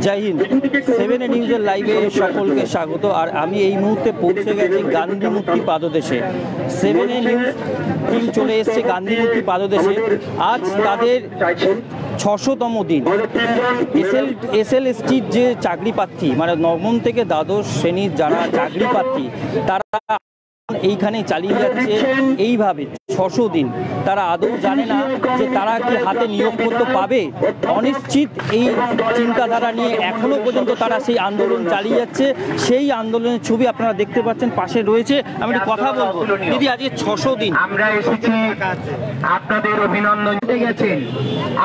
জয় হিন্দ। 7 নিউজের লাইভে সকলকে স্বাগত। আর আমি এই মুহূর্তে পৌঁছে গেছি গান্ধী মূর্তি পাদদেশে। 7 নিউজ টিম চলে এসছে গান্ধী মূর্তি পাদদেশে। আজ তাদের 600তম দিন। এসএলএসটির যে চাকরি প্রার্থী, মানে নবম থেকে দ্বাদশ শ্রেণীর যারা চাকরি প্রার্থী, তারা এইখানে চালিয়ে যাচ্ছে এইভাবে 600 দিন। তারা আদৌ জানে না যে তারা কি হাতে নিয়োগপত্র পাবে। অনিশ্চিত এই চিন্তাধারা নিয়ে এখনো পর্যন্ত তারা সেই আন্দোলন চালিয়ে যাচ্ছে। সেই আন্দোলনের ছবি আপনারা দেখতে পাচ্ছেন, পাশে রয়েছে। আমি একটু কথা বলবো। দিদি, আজকে 600 দিন আমরা এসেছি, আপনাদের অভিনন্দন গেছেন।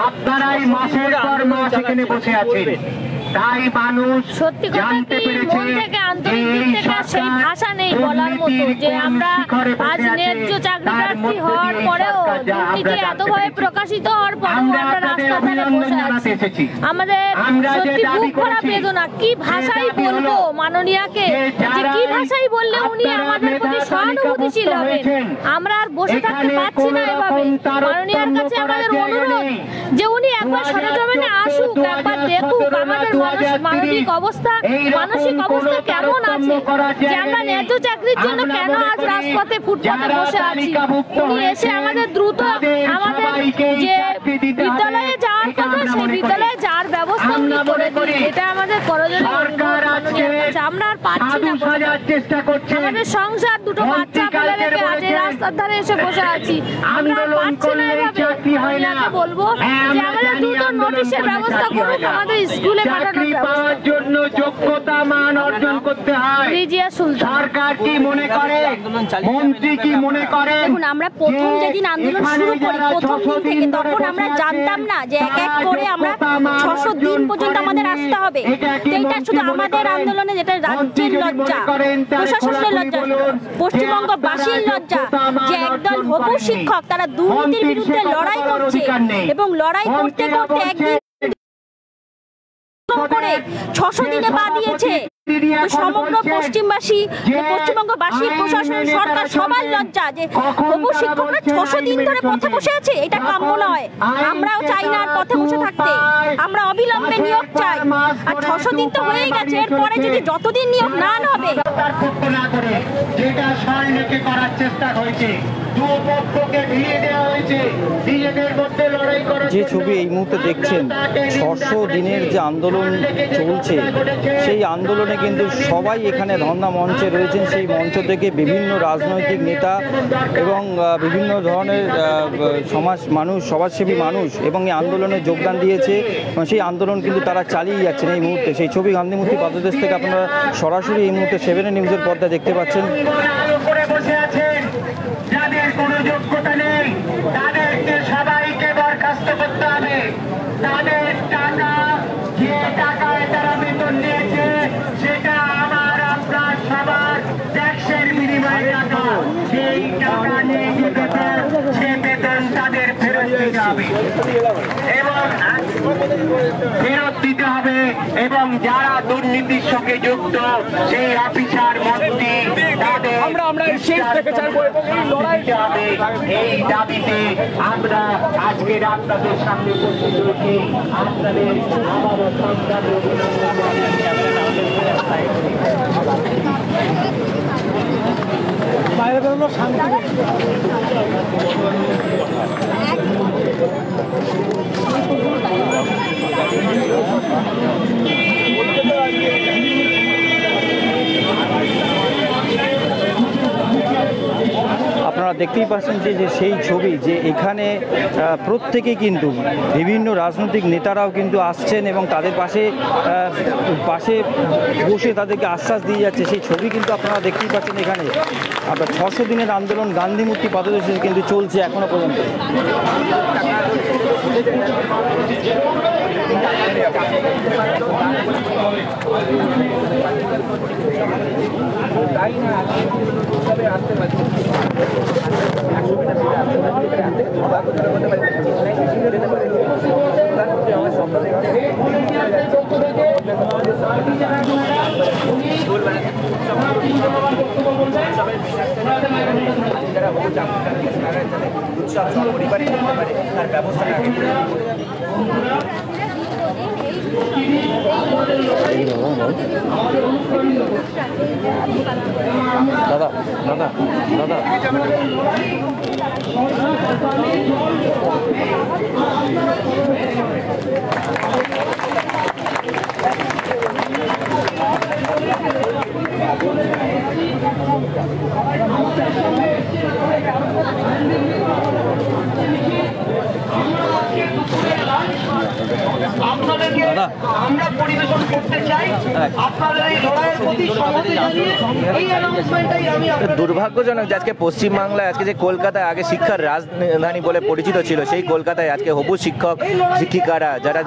আপনারাই মাসের পর মাস এখানে বসে আছেন, তাই মানুষ সত্যি কথা কি মন থেকে আন্তরিক দিক থেকে সেই ভাষা নেই বলার মতো যে আমরা আজ ন্যায্য চাকরি প্রার্থী হওয়ার পরেও দুর্নীতি এতভাবে প্রকাশিত হওয়ার পরেও আমরা রাস্তার ধারে বসে আছি। আমাদের সত্যি বুক ভরা বেদনা। কি ভাষাই বলবো মাননীয়াকে, যে কি ভাষাই বললে উনি আমাদের প্রতি সহানুভূতিশীল হবেন। আমরা আর বসে থাকতে পারছি না এভাবে। মাননীয়ার কাছে আমাদের অনুরোধ যে উনি একবার সরেজমিনে আসুক, একবার দেখুক আমাদের মানসিক অবস্থা কেমন আছে, যে আমরা ন্যায্য চাকরির জন্য কেন আজ রাজপথে ফুটপাতে বসে আছি। উনি এসে আমাদের দ্রুত আমাদের যে বিদ্যালয়ে যাওয়ার কথা সেই বিদ্যালয়ে যাওয়ার ব্যবস্থা উনি করে দিন। এটা আমাদের করজনীয় অনুরোধ। আমরা আর পাচ্ছি না, আমাদের সংসার, দুটো বাচ্চা ফেলে রেখে আজ এই রাস্তার ধারে এসে বসে আছি। আমরা আর পাচ্ছি না এভাবে। মাননীয়াকে বলবো যে আমাদের দ্রুত নোটিশের ব্যবস্থা করুক, আমাদের স্কুলে পাঠানোর জন্য যোগ্যতা মান অর্জন করতে হয়। সরকার কি মনে করে, মন্ত্রী কি মনে করে? দেখুন, আমরা প্রথম যেদিন আন্দোলন শুরু করি, প্রথম দিন থেকে, তখন আমরা জানতাম না যে এক এক করে আমরা 600 দিন পর্যন্ত আমাদের আসতে হবে। এটা শুধু আমাদের আন্দোলনে, যেটা রাজ্যের লজ্জা, প্রশাসনের লজ্জা, পশ্চিমবঙ্গবাসীর লজ্জা, যে একদল হবু শিক্ষক তারা দুর্নীতির বিরুদ্ধে লড়াই করছে এবং লড়াই করতে করতে একদিন করে 600 দিনে পা দিয়েছে। সমগ্র পশ্চিমবঙ্গবাসী, প্রশাসন, সরকার সবার লজ্জা যে হবু শিক্ষকরা 600 দিন ধরে পথে বসে আছে। এটা কাম্য নয়। আমরাও চাই না আর পথে বসে থাকতে। আমরা অবিলম্বে নিয়োগ চাই। আর 600 দিন তো হয়েই গেছে, এরপরে যদি যতদিন নিয়োগ না হবে, যেটা সাইনকে করার চেষ্টা হয়েছে, যে ছবি এই মুহূর্তে দেখছেন, 600 দিনের যে আন্দোলন চলছে, সেই আন্দোলনে কিন্তু সবাই এখানে ধর্ণা মঞ্চে রয়েছেন। সেই মঞ্চ থেকে বিভিন্ন রাজনৈতিক নেতা এবং বিভিন্ন ধরনের সমাজসেবী মানুষ এবং এই আন্দোলনে যোগদান দিয়েছে। সেই আন্দোলন কিন্তু তারা চালিয়ে যাচ্ছেন এই মুহূর্তে। সেই ছবি গান্ধী মূর্তি পাদদেশ থেকে আপনারা সরাসরি এই মুহূর্তে 7 নিউজের পর্দায় দেখতে পাচ্ছেন। যাদের কোনো যোগ্যতা নেই তাদেরকে সবাইকে বরখাস্ত করতে হবে। তাদের টাকা, যে টাকায় তারা বেতন নিয়েছে, সেটা আমার আপনার সবার ট্যাক্সের বিনিময়ে টাকা। সেই টাকা নিয়ে যে বেতন, সে বেতন তাদের ফেরত দিতে হবে এবং ফেরত দিতে হবে। এবং যারা দুর্নীতির সঙ্গে যুক্ত, সেই অফিসার, মন্ত্রী, তাদের এই দাবিতে আমরা আজকের আপনাদের সামনে উপস্থিত হয়েছি। আপনাদের আবারও সংগ্রামী বাইরে বেরোলো শান্তি। আপনারা দেখতেই পাচ্ছেন যে সেই ছবি, যে এখানে প্রত্যেকেই কিন্তু বিভিন্ন রাজনৈতিক নেতারাও কিন্তু আসছেন এবং তাদের পাশে বসে তাদেরকে আশ্বাস দিয়ে যাচ্ছে। সেই ছবি কিন্তু আপনারা দেখতেই পাচ্ছেন এখানে। আপনার 600 দিনের আন্দোলন গান্ধী মূর্তি পাদদেশে কিন্তু চলছে এখনো পর্যন্ত। আসতে পারছি পরিবারে তার ব্যবস্থা দাদা দাদা দাদা আমরা পরিবেশন করতে চাই আপনাদের এই লড়াইয়ের প্রতি সহমতি জানিয়ে এই অ্যানাউন্সমেন্টটাই আমি দুর্ভাগ্যজনক যে আজকে পশ্চিমবাংলায় আজকে যে কলকাতায় আগে শিক্ষার রাজধানী বলে পরিচিত ছিল, সেই কলকাতায় আজকে হবু শিক্ষক শিক্ষিকারা যারা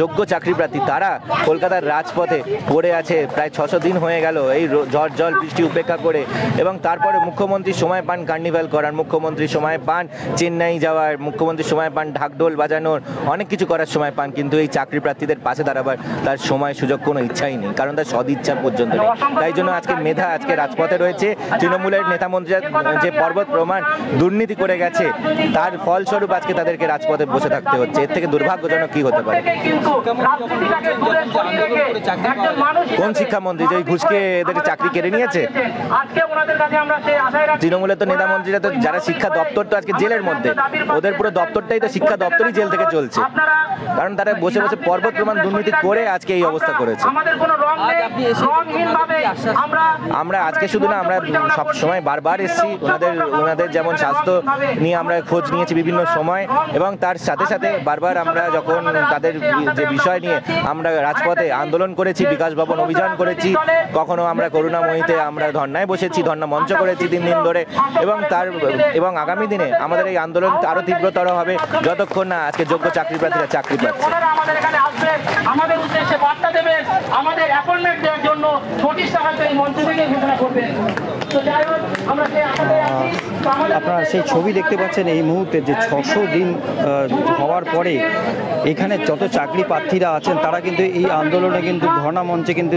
যোগ্য চাকরি প্রার্থী তারা কলকাতার রাজপথে পড়ে আছে। প্রায় 600 দিন হয়ে গেল এই ঝড় জল বৃষ্টি উপেক্ষা করে, এবং তারপরে মুখ্যমন্ত্রী সময় পান কার্নিভাল করার, মুখ্যমন্ত্রী সময় পান চেন্নাই যাওয়ার, মুখ্যমন্ত্রী সময় পান ঢাকঢোল বাজানোর, অনেক কিছু করার সময় পান, কিন্তু এই চাকরি প্রার্থীদের পাশে দাঁড়াবার তার সময় সুযোগ কোনো ইচ্ছাই নেই, কারণ তার সদিচ্ছা পর্যন্ত নেই। তাই জন্য আজকে মেধা আজকে রাজপথে রয়েছে। তৃণমূলের নেতামন্ত্রীরা যে পর্বত প্রমাণ দুর্নীতি করে গেছে তার ফলস্বরূপ আজকে তাদেরকে রাজপথে বসে থাকতে হচ্ছে। এর থেকে দুর্ভাগ্যজনক কি হতে পারে? কোন শিক্ষামন্ত্রী যে ঘুষকে এদের চাকরি কেড়ে নিয়েছে? তৃণমূলের তো নেতামন্ত্রীরা তো যারা শিক্ষা দপ্তর তো আজকে জেলের মধ্যে, ওদের পুরো দপ্তরটাই তো শিক্ষা দপ্তরই জেল থেকে চলছে, কারণ তারা বসে বসে পর্বত প্রমাণ দুর্নীতি করে আজকে এই অবস্থা করেছে। আমরা আজকে শুধু না, আমরা সব সময় বারবার এসেছি ওনাদের যেমন স্বাস্থ্য নিয়ে আমরা খোঁজ নিয়েছি বিভিন্ন সময়, এবং তার সাথে সাথে বারবার আমরা যখন তাদের যে বিষয় নিয়ে আমরা রাজপথে আন্দোলন করেছি, বিকাশ ভবন অভিযান করেছি, কখনো আমরা করুণাময়ীতে আমরা ধর্নায় বসেছি, ধর্না মঞ্চ করেছি 3 দিন ধরে, এবং আগামী দিনে আমাদের এই আন্দোলন আরো তীব্রতর হবে যতক্ষণ না আজকে যোগ্য চাকরি প্রার্থীরা চাকরি পাচ্ছে। আমাদের এখানে আসবে, আমাদের উদ্দেশ্যে বার্তা দেবেন, আমাদের অ্যাপয়েন্টমেন্ট দেওয়ার জন্য নোটিশ টাকা এই মঞ্চ থেকে ঘোষণা করবেন। তো যাই হোক, আমরা সেই আশাতেই আছি। আপনারা সেই ছবি দেখতে পাচ্ছেন এই মুহূর্তে, যে 600 দিন হওয়ার পরে এখানে যত চাকরি প্রার্থীরা আছেন তারা কিন্তু এই আন্দোলনে কিন্তু ধর্ণা মঞ্চে কিন্তু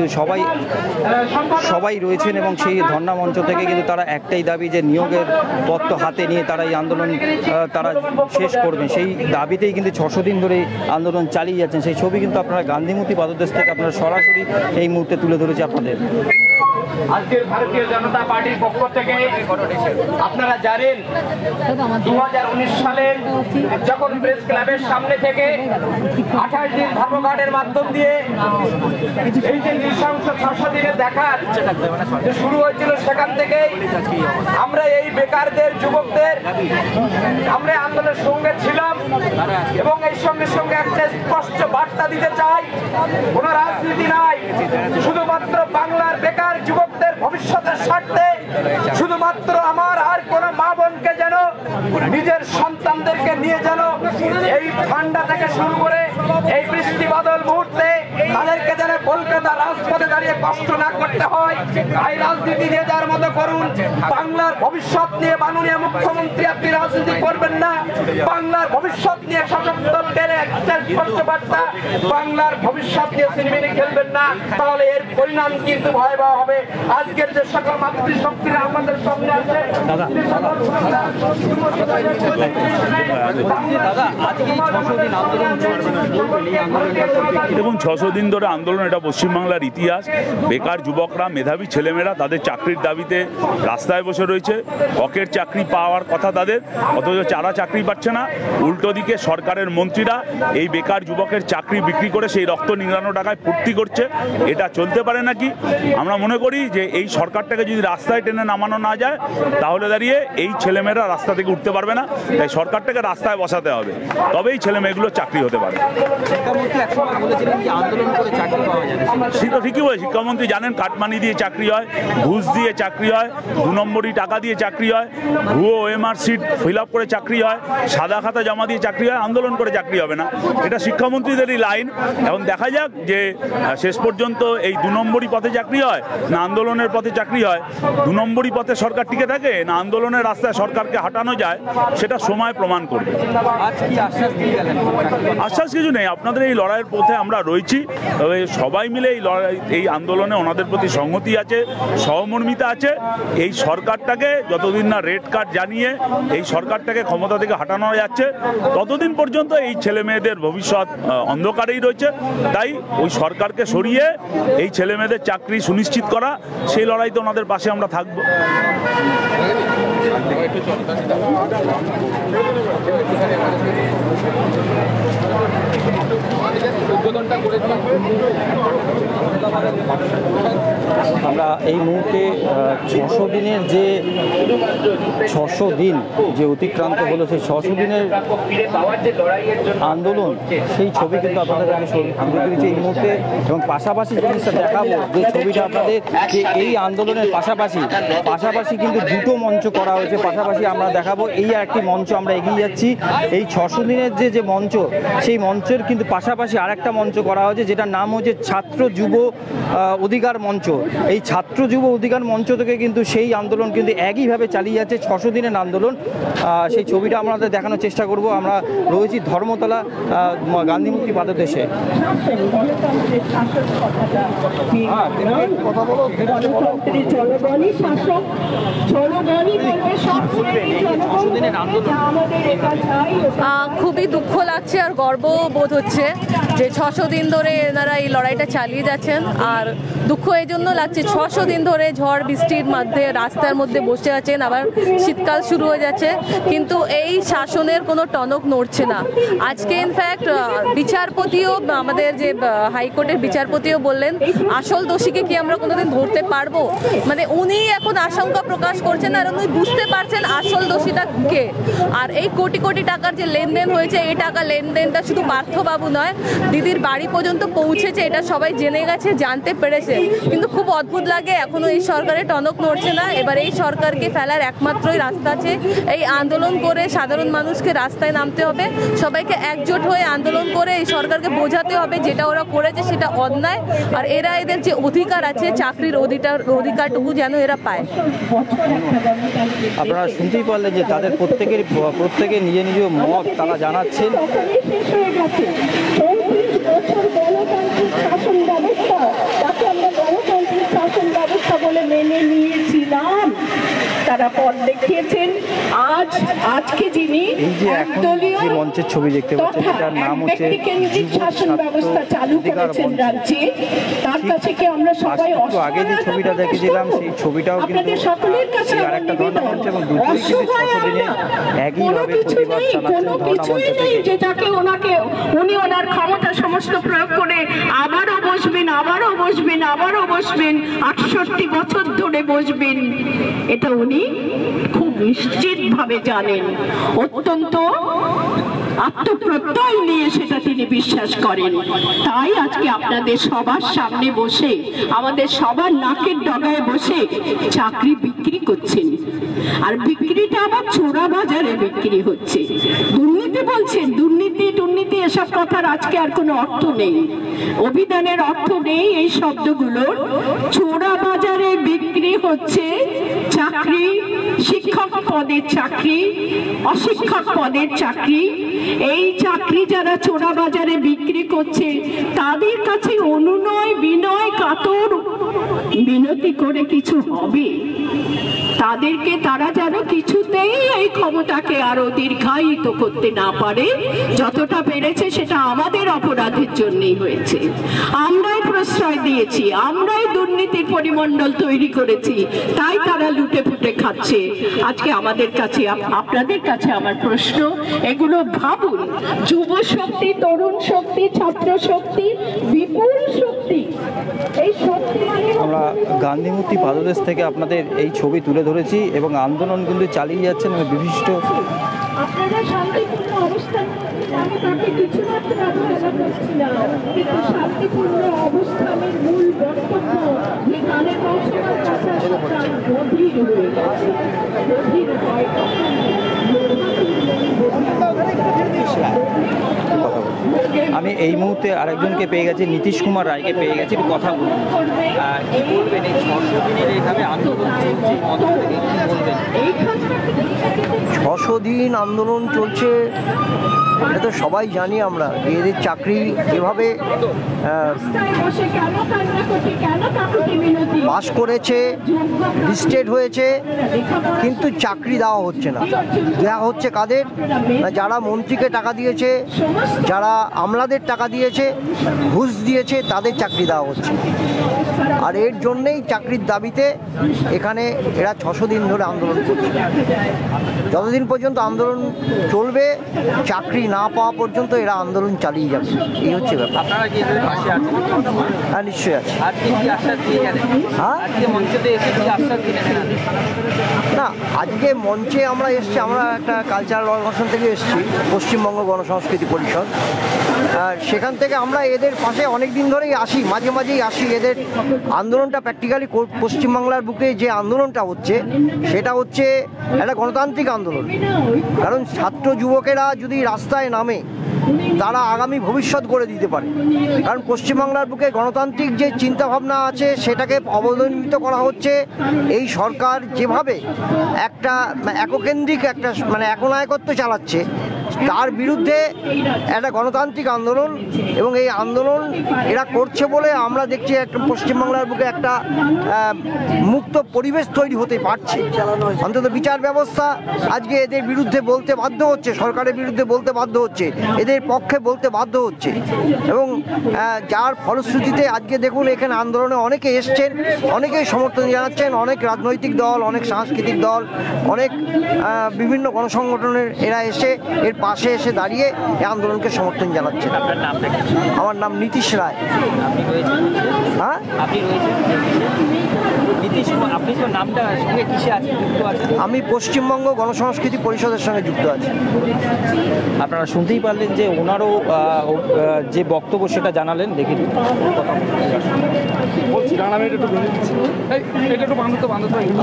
সবাই রয়েছেন, এবং সেই ধর্ণা মঞ্চ থেকে কিন্তু তারা একটাই দাবি যে নিয়োগের পত্র হাতে নিয়ে তারা এই আন্দোলন তারা শেষ করবেন। সেই দাবিতেই কিন্তু 600 দিন ধরে আন্দোলন চালিয়ে যাচ্ছেন। সেই ছবি কিন্তু আপনারা গান্ধীমূর্তি পাদদেশ থেকে আপনারা সরাসরি এই মুহূর্তে তুলে ধরেছি আপনাদের। আজকের ভারতীয় জনতা পার্টির পক্ষ থেকে আপনারা জানেন 2019 সালে যখন প্রেস ক্লাবের সামনে থেকে 28 দিন ধর্মঘটের মাধ্যম দিয়ে এই যে নৃশংস 600 দিনের দেখা শুরু হয়েছিল, সেখান থেকে আমরা এই বেকারদের যুবকদের আমরা আন্দোলনের সঙ্গে ছিলাম, এবং এই সঙ্গে সঙ্গে একটা স্পষ্ট বার্তা দিতে চাই, কোন রাজনীতি নাই, শুধুমাত্র বাংলার বেকার যুবকদের ভবিষ্যতের স্বার্থে, শুধুমাত্র আমার আর কোন মা বোনকে যেন নিজের সন্তানদেরকে নিয়ে যেন এই ঠান্ডা থেকে শুরু করে এই বৃষ্টি বাদল মুহূর্তে তাদেরকে যেন কলকাতা রাজপথে দাঁড়িয়ে কষ্ট না করতে হয়। এই রাজনীতি নিয়ে যার মতো করুন, বাংলার ভবিষ্যৎ নিয়ে মাননীয় মুখ্যমন্ত্রী আপনি রাজনীতি করবেন না, বাংলার ভবিষ্যৎ নিয়ে শাসক দলের একটা স্পষ্ট বার্তা, বাংলার ভবিষ্যৎ নিয়ে সিনেমিনি খেলবেন না, তাহলে এর পরিণাম কিন্তু ভয়াবহ হবে। আজকের যে সকল মাতৃশক্তিরা আমাদের সামনে আছে, দেখুন 600 দিন ধরে আন্দোলন, এটা পশ্চিমবাংলার ইতিহাস। বেকার যুবকরা, মেধাবী ছেলেমেয়েরা তাদের চাকরির দাবিতে রাস্তায় বসে রয়েছে। হকের চাকরি পাওয়ার কথা তাদের, অথচ যারা চাকরি পাচ্ছে না, উল্টো দিকে সরকারের মন্ত্রীরা এই বেকার যুবকের চাকরি বিক্রি করে সেই রক্ত নিংড়ানো টাকায় ফুর্তি করছে। এটা চলতে পারে নাকি? আমরা মনে করি যে এই সরকারটাকে যদি রাস্তায় টেনে নামানো না যায়, তাহলে দাঁড়িয়ে এই ছেলেমেয়েরা রাস্তা থেকে উঠতে পারবে না। তাই সরকারটাকে রাস্তায় বসাতে হবে, তবেই ছেলেমেয়েগুলো চাকরি হতে পারে। ঠিকই বলে, শিক্ষামন্ত্রী জানেন কাটমানি দিয়ে চাকরি হয়, ঘুষ দিয়ে চাকরি হয়, 2 নম্বরি টাকা দিয়ে চাকরি হয়, ভুয়ো ওএমআর সিট ফিল আপ করে চাকরি হয়, সাদা খাতা জমা দিয়ে চাকরি হয়, আন্দোলন করে চাকরি হবে না। এটা শিক্ষামন্ত্রীদেরই লাইন। এবং দেখা যাক যে শেষ পর্যন্ত এই 2 নম্বরি পথে চাকরি হয় না আন্দোলনের পথে চাকরি হয়, 2 নম্বরি পথে সরকার টিকে থাকে না আন্দোলনের রাস্তায় সরকারকে হাঁটানো যায়, সেটা সময় প্রমাণ করবে। আশ্বাস কিছু নেই, আপনাদের এই লড়াইয়ের পথে আমরা রয়েছি। তবে সবাই মিলে এই আন্দোলনে ওনাদের প্রতি সংহতি আছে, সহমর্মিতা আছে। এই সরকারটাকে যতদিন না রেড কার্ড জানিয়ে এই সরকারটাকে ক্ষমতা থেকে হাঁটানো যাচ্ছে ততদিন পর্যন্ত এই ছেলে মেয়েদের ভবিষ্যৎ অন্ধকারেই রয়েছে। তাই ওই সরকারকে সরিয়ে এই ছেলে মেয়েদের চাকরি সুনিশ্চিত করা, সেই লড়াইতে ওনাদের পাশে আমরা থাকবো। আমরা এই মুহূর্তে 600 দিনের যে 600 দিন যে অতিক্রান্ত হলো, সেই 600 দিনের আন্দোলন, সেই ছবি কিন্তু আপনাদের কাছে তুলে ধরেছি এই মুহূর্তে। এবং পাশাপাশি জিনিসটা দেখাবো যে ছবিটা আপনাদের, যে এই আন্দোলনের পাশাপাশি কিন্তু দুটো মঞ্চ করা হয়েছে। পাশাপাশি আমরা দেখাবো এই একটি মঞ্চ, আমরা এগিয়ে যাচ্ছি। এই 600 দিনের যে মঞ্চ, সেই মঞ্চের কিন্তু পাশাপাশি আরেকটা মঞ্চ করা হয়েছে, যেটার নাম হচ্ছে ছাত্র যুব অধিকার মঞ্চ। এই ছাত্র যুব অধিকার মঞ্চ থেকে কিন্তু সেই আন্দোলন কিন্তু একইভাবে চালিয়ে যাচ্ছে 600 দিনের আন্দোলন। সেই ছবিটা আমাদের দেখানোর চেষ্টা করব। আমরা রয়েছি ধর্মতলা গান্ধী মূর্তি পাদদেশে। খুবই দুঃখ লাগছে আর গর্ব বোধ হচ্ছে যে 600 দিন ধরে এনারা এই লড়াইটা চালিয়ে যাচ্ছেন। আর দুঃখ এই জন্য লাগছে 600 দিন ধরে ঝড় বৃষ্টির মধ্যে রাস্তার মধ্যে বসে আছেন, আবার শীতকাল শুরু হয়ে যাচ্ছে, কিন্তু এই শাসনের কোনো টনক নড়ছে না। আজকে ইনফ্যাক্ট বিচারপতিও, আমাদের যে হাইকোর্টের বিচারপতিও বললেন আসল দোষীকে কি আমরা কোনোদিন ধরতে পারবো, মানে উনি এখন আশঙ্কা প্রকাশ করছেন আর উনি বুঝতে পারছেন আসল দোষীটা কে। আর এই কোটি কোটি টাকার যে লেনদেন হয়েছে, এই টাকা লেনদেনটা শুধু পার্থবাবু নয়, দিদির বাড়ি পর্যন্ত পৌঁছেছে, এটা সবাই জেনে গেছে, জানতে পেরেছে। কিন্তু খুব অদ্ভুত লাগে এখনো এই সরকারের টনক নড়ছে না। এবার এই সরকারকে ফেলার একমাত্রই রাস্তা আছে, এই আন্দোলন করে সাধারণ মানুষকে রাস্তায় নামতে হবে, সবাইকে একজোট হয়ে আন্দোলন করে এই সরকারকে বোঝাতে হবে যেটা ওরা করেছে সেটা অন্যায়, আর এরা এদের যে অধিকার আছে চাকরির অধিকারটুকু যেন এরা পায়। আপনারা শুনতেই পারলেন যে তাদের প্রত্যেকে নিজ নিজ মত তারা জানাচ্ছেন। শাসন ব্যবস্থা, তাকে আমরা গণতান্ত্রিক শাসন ব্যবস্থা বলে মেনে নিয়েছিলাম, তারা পথ দেখিয়েছেন। আজকে যিনি একদলীয় মঞ্চের ছবি দেখতে পাচ্ছেন, যার নাম হচ্ছে ব্যক্তিকেন্দ্রিক শাসন ব্যবস্থা চালু করেছেন রাজ্যে, তার কাছে কি আমরা সবাই আগে যে ছবিটা দেখেছিলাম সেই ছবিটাও কিন্তু সকলের কাছে আরেকটা ধর্ণা মঞ্চ, এবং দুটোই কিন্তু 600 দিনে একইভাবে প্রতিবাদ জানাচ্ছেন ধর্ণা মঞ্চ থেকে। যেটাকে উনি ওনার ক্ষমতা সমস্ত প্রয়োগ করে আবারও বসবেন, আবারও বসবেন, আবারও বসবেন, 68 বছর ধরে বসবেন, এটা উনি খুব নিশ্চিত ভাবে জানেন, অত্যন্ত আত্মপ্রত্যয় নিয়ে সেটা তিনি বিশ্বাস করেন। তাই আজকে আপনাদের সবার সামনে বসে, আমাদের সবার নাকের ডগায় বসে চাকরি বিক্রি করছেন। আর বিক্রিটা আবার চোরা বাজারে বিক্রি হচ্ছে। দুর্নীতি বলছেন, দুর্নীতি এসব কথার আজকে আর কোনো অর্থ নেই, অভিধানের অর্থ নেই এই শব্দগুলোর। চোরা বাজারে বিক্রি হচ্ছে চাকরি, শিক্ষক পদের চাকরি, অশিক্ষক পদের চাকরি। এই চাকরি যারা চোরা বাজারে বিক্রি করছে তাদের কাছে অনুনয় বিনয় কাতর মিনতি করে কিছু হবে, তাদেরকে তারা যেন কিছুতেই এই ক্ষমতাকে আরো দীর্ঘায়িত করতে না পারে। যতটা পেরেছে সেটা আমাদের অপরাধের জন্যই হয়েছে, আমরাই প্রশ্রয় দিয়েছি, আমরাই দুর্নীতির পরিমণ্ডল তৈরি করেছি, তাই তারা লুটে ফুটে খাচ্ছে। আজকে আমাদের কাছে, আপনাদের কাছে আমার প্রশ্ন, এগুলো ভাবুন। যুব শক্তি, তরুণ শক্তি, ছাত্র শক্তি, বিপুল শক্তি, এই শক্তি আমরা গান্ধী মূর্তি পাদদেশ থেকে আপনাদের এই ছবি তুলে ধরেছি, এবং আন্দোলন কিন্তু চালিয়ে যাচ্ছেন বিশিষ্ট। আপনারা শান্তিপূর্ণ অবস্থান, আমি তাকে কিছুমাত্র আলোচনা করছি না, কিন্তু শান্তিপূর্ণ অবস্থানের মূল বক্তব্য যেখানে পৌঁছানোর কথা গভীর হয়ে গেছে, গভীর হয়। আমি এই মুহূর্তে আরেকজনকে পেয়ে গেছি, নীতিশ কুমার রায়কে পেয়ে গেছি, একটু কথা বলুন। কি বলবেন এই 600 দিনের এইভাবে আন্দোলন চলছে, 600 দিন আন্দোলন চলছে, এটা তো সবাই জানি আমরা, এদের চাকরি যেভাবে পাস করেছে, লিস্টেড হয়েছে, কিন্তু চাকরি দেওয়া হচ্ছে না। দেওয়া হচ্ছে কাদের? যারা মন্ত্রীকে টাকা দিয়েছে, যারা আমলাদের টাকা দিয়েছে, ঘুষ দিয়েছে, তাদের চাকরি দেওয়া হচ্ছে। আর এর জন্যেই চাকরির দাবিতে এখানে এরা 600 দিন ধরে আন্দোলন করছে। যতদিন পর্যন্ত আন্দোলন চলবে, চাকরি না পাওয়া পর্যন্ত এরা আন্দোলন চালিয়ে যাবে। এই হচ্ছে ব্যাপার। আপনারা কি এদের পাশে আছেন? হ্যাঁ, নিশ্চয়ই আছে। আজকে কি আশ্বাস দিয়ে গেলেন? হ্যাঁ, আজকে মঞ্চেতে এসে কি আশ্বাস দিলেন? না, আজকে মঞ্চে আমরা এসছি, আমরা একটা কালচারাল অর্গানাইজেশন থেকে এসেছি, পশ্চিমবঙ্গ গণসংস্কৃতি পরিষদ। আর সেখান থেকে আমরা এদের পাশে অনেক দিন ধরেই আসি, মাঝে মাঝেই আসি। এদের আন্দোলনটা প্র্যাকটিক্যালি পশ্চিমবাংলার বুকে যে আন্দোলনটা হচ্ছে, সেটা হচ্ছে একটা গণতান্ত্রিক আন্দোলন। কারণ ছাত্র যুবকেরা যদি রাস্তায় নামে, তারা আগামী ভবিষ্যৎ গড়ে দিতে পারে। কারণ পশ্চিমবাংলার বুকে গণতান্ত্রিক যে চিন্তাভাবনা আছে, সেটাকে অবদমিত করা হচ্ছে। এই সরকার যেভাবে একটা এককেন্দ্রিক একটা একনায়কত্ব চালাচ্ছে, তার বিরুদ্ধে একটা গণতান্ত্রিক আন্দোলন। এবং এই আন্দোলন এরা করছে বলে আমরা দেখছি একটা পশ্চিমবাংলার বুকে একটা মুক্ত পরিবেশ তৈরি হতে পারছে। অন্তত বিচার ব্যবস্থা আজকে এদের বিরুদ্ধে বলতে বাধ্য হচ্ছে, সরকারের বিরুদ্ধে বলতে বাধ্য হচ্ছে, এদের পক্ষে বলতে বাধ্য হচ্ছে। এবং যার ফলশ্রুতিতে আজকে দেখুন এখানে আন্দোলনে অনেকে এসছেন, অনেকেই সমর্থন জানাচ্ছেন। অনেক রাজনৈতিক দল, অনেক সাংস্কৃতিক দল, অনেক বিভিন্ন গণসংগঠনের এরা এসে এর পাশে এসে দাঁড়িয়ে এই আন্দোলনকে সমর্থন জানাচ্ছেন। আপনার নাম? আমার নাম নীতিশ রায়। আপনি রয়েছেন? হ্যাঁ, আপনি রয়েছেন নীতিশ, আপনি তো নামটা সঙ্গে কিসে আছে যুক্ত আছেন? আমি পশ্চিমবঙ্গ গণসংস্কৃতি পরিষদের সঙ্গে যুক্ত আছি। আপনারা শুনতেই পারলেন যে ওনারও যে বক্তব্য সেটা জানালেন। দেখে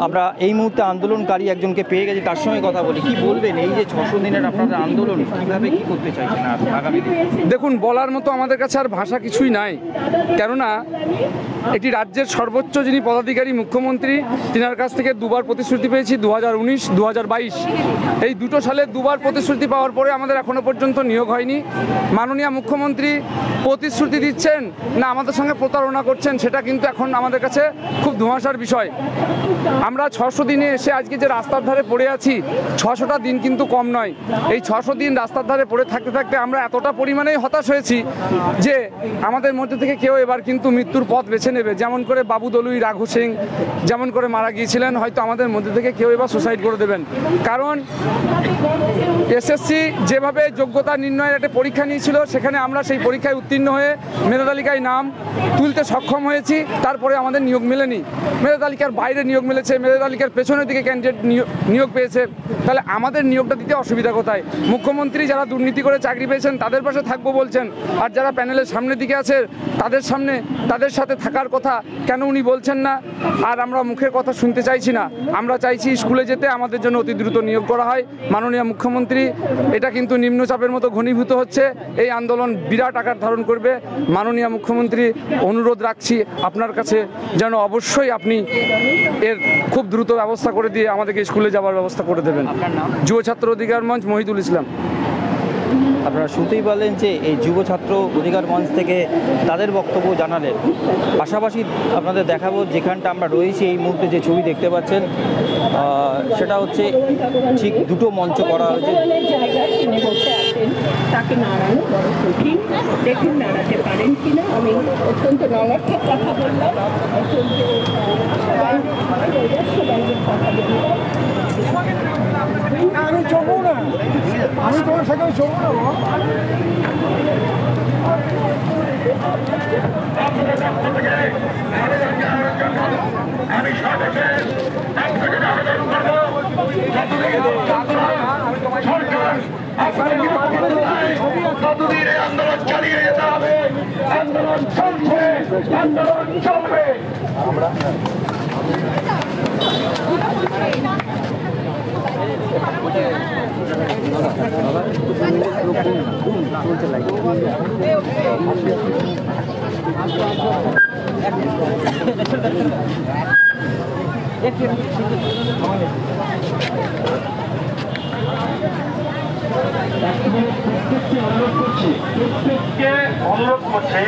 আমরা এই মুহূর্তে আন্দোলনকারী একজনকে পেয়ে গেছি, তার সঙ্গে কথা বলি। কি বলবেন এই যে 600 দিনের আপনাদের আন্দোলন, কিভাবে কি করতে চাইছেন আগামী দিনে? দেখুন, বলার মতো আমাদের কাছে আর ভাষা কিছুই নাই। কেননা এটি রাজ্যের সর্বোচ্চ যিনি পদাধিকারী মুখ্যমন্ত্রী, তিনার কাছ থেকে দুবার প্রতিশ্রুতি পেয়েছি, 2019, 2022। এই দুটো সালে দুবার প্রতিশ্রুতি পাওয়ার পরে আমাদের এখনো পর্যন্ত নিয়োগ হয়নি। মাননীয় মুখ্যমন্ত্রী প্রতিশ্রুতি দিচ্ছেন না আমাদের সঙ্গে প্রতারণা করছেন, সেটা কিন্তু এখন আমাদের কাছে খুব ধোঁয়াশার বিষয়। আমরা 600 দিনে এসে আজকে যে রাস্তার ধারে পড়ে আছি, 600টা দিন কিন্তু কম নয়। এই 600 দিন রাস্তার ধারে পড়ে থাকতে থাকতে আমরা এতটা পরিমাণেই হতাশ হয়েছি যে আমাদের মধ্যে থেকে কেউ এবার কিন্তু মৃত্যুর পথ বেছে নেবে। যেমন করে বাবু দলুই, রাঘু সিং যেমন করে মারা গিয়েছিলেন, হয়তো আমাদের মধ্যে থেকে কেউ এবার সুসাইড করে দেবেন। কারণ এসএসসি যেভাবে যোগ্যতা নির্ণয়ের একটা পরীক্ষা নিয়েছিল, সেখানে আমরা সেই পরীক্ষায় উত্তীর্ণ হয়ে মেধা তালিকায় নাম তুলতে সক্ষম হয়েছি, তারপরে আমাদের নিয়োগ মেলেনি। মেধা তালিকার বাইরে নিয়োগ মিলেছে, মেধা তালিকার পেছনের দিকে ক্যান্ডিডেট নিয়োগ পেয়েছে। তাহলে আমাদের নিয়োগটা দিতে অসুবিধা কোথায়? মুখ্যমন্ত্রী যারা দুর্নীতি করে চাকরি পেয়েছেন তাদের পাশে থাকবো বলছেন, আর যারা প্যানেলের সামনের দিকে আছে তাদের সাথে থাকার কথা কেন উনি বলছেন না? আর আমরা মুখের কথা শুনতে চাইছি না। আমরা চাইছি স্কুলে যেতে আমাদের জন্য অতি দ্রুত নিয়োগ করা হয়। মাননীয় মুখ্যমন্ত্রী, এটা কিন্তু নিম্নচাপের মতো ঘনীভূত হচ্ছে, এই আন্দোলন বিরাট আকার ধারণ করবে। মাননীয় মুখ্যমন্ত্রী, অনুরোধ রাখছি আপনার কাছে যেন অবশ্যই আপনি এর খুব দ্রুত ব্যবস্থা করে দিয়ে আমাদেরকে স্কুলে যাওয়ার ব্যবস্থা করে দেবেন। যুব ছাত্র অধিকার মঞ্চ, মহিদুল ইসলাম। আপনারা শুনতেই পারলেন যে এই যুব ছাত্র অধিকার মঞ্চ থেকে তাদের বক্তব্য জানালেন। পাশাপাশি আপনাদের দেখাবো যেখানটা আমরা রয়েছি এই মুহূর্তে, যে ছবি দেখতে পাচ্ছেন সেটা হচ্ছে ঠিক দুটো মঞ্চ করা হয়েছে। তাকে নাড়ানো বড় কঠিন, দেখুন নাড়াতে পারেন কিনা। আমি অত্যন্ত নমর্থক কথা বললাম, অত্যন্ত সবাইকে কথা বললাম। আমি চলবো না, আমি তোমার সাথে চলবো না। আমি সর্বশেষ কতদিন এই আন্দোলন চালিয়ে যেতে হবে। আন্দোলন চলছে, আন্দোলন চলবে। অনুরোধ করছে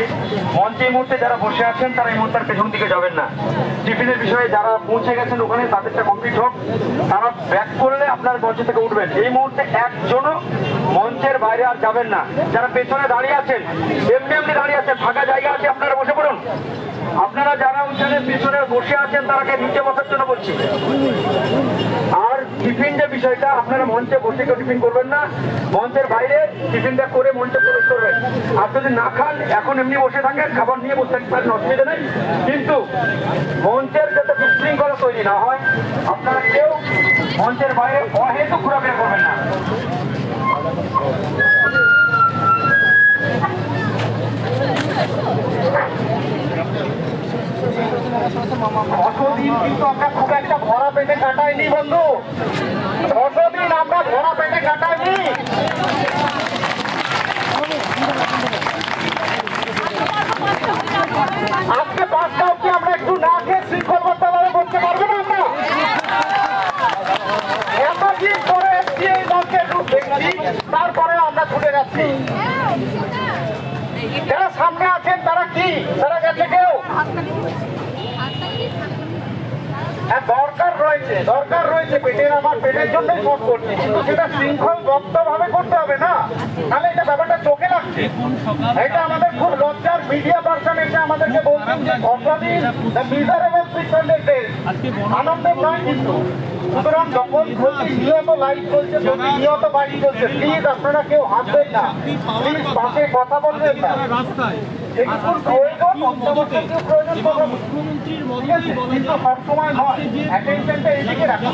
মঞ্চে এই মুহূর্তে যারা বসে আছেন তারা এই মুহূর্তে পেছন দিকে যাবেন না। টিফিনের বিষয়ে যারা পৌঁছে গেছেন ওখানে তাদেরটা কমপ্লিট হোক, তারা ব্যাক করলে আপনার মঞ্চ থেকে উঠবেন। এই মুহূর্তে একজনও মঞ্চের বাইরে আর যাবেন না। যারা পেছনে দাঁড়িয়ে আছেন এমনি দাঁড়িয়ে আছেন, ফাঁকা জায়গা আছে, আপনারা বসে পড়ুন। আপনারা যারা ওইখানে পেছনে বসে আছেন তারাকে নিচে বসার জন্য বলছি। আর টিফিন যে বিষয়টা, আপনারা মঞ্চে বসে কেউ টিফিন করবেন না, মঞ্চের বাইরে টিফিনটা করে মঞ্চে প্রবেশ করবেন। আর যদি না খান এখন এমনি বসে থাকেন, খাবার নিয়ে বসে থাকতে পারেন, অসুবিধা নেই। কিন্তু মঞ্চের যাতে বিশৃঙ্খলা তৈরি না হয়, আপনারা কেউ মঞ্চের বাইরে অহেতু ঘোরাফেরা করবেন না। অতদিন কিন্তু আমরা খুব একটা ভরা পেটে কাটাইনি বন্ধু, অতদিন আমরা ভরা পেটে কাটাইনি। আজকে 5টা অবধি আমরা একটু না খেয়ে শৃঙ্খলবদ্ধভাবে করতে পারবো না। আমরা এতদিন পরে এসছি এই মঞ্চে রূপ দেখছি, তারপরে আমরা ছুটে যাচ্ছি। যারা সামনে আছেন তারা কি, তারা গেছে কেউ? দরকার রয়েছে পেটের, আমার পেটের জন্যই সব করছি, কিন্তু সেটা শৃঙ্খলবদ্ধ ভাবে করতে হবে না, তাহলে এটা ব্যাপারটা চোখে লাগছে। এটা আমাদের খুব লজ্জার। মিডিয়া পার্সন এসে আমাদেরকে বলছেন যে আনন্দের নয়, কিন্তু সুতরাং যখন নিয়ত লাইভ চলছে, নিয়ত বাড়ি চলছে, প্লিজ আপনারা কেউ হাসবেন না, প্লিজ পাশে কথা বলবেন না। সবসময় নয়, অ্যাটেনশনটা এদিকে রাখুন।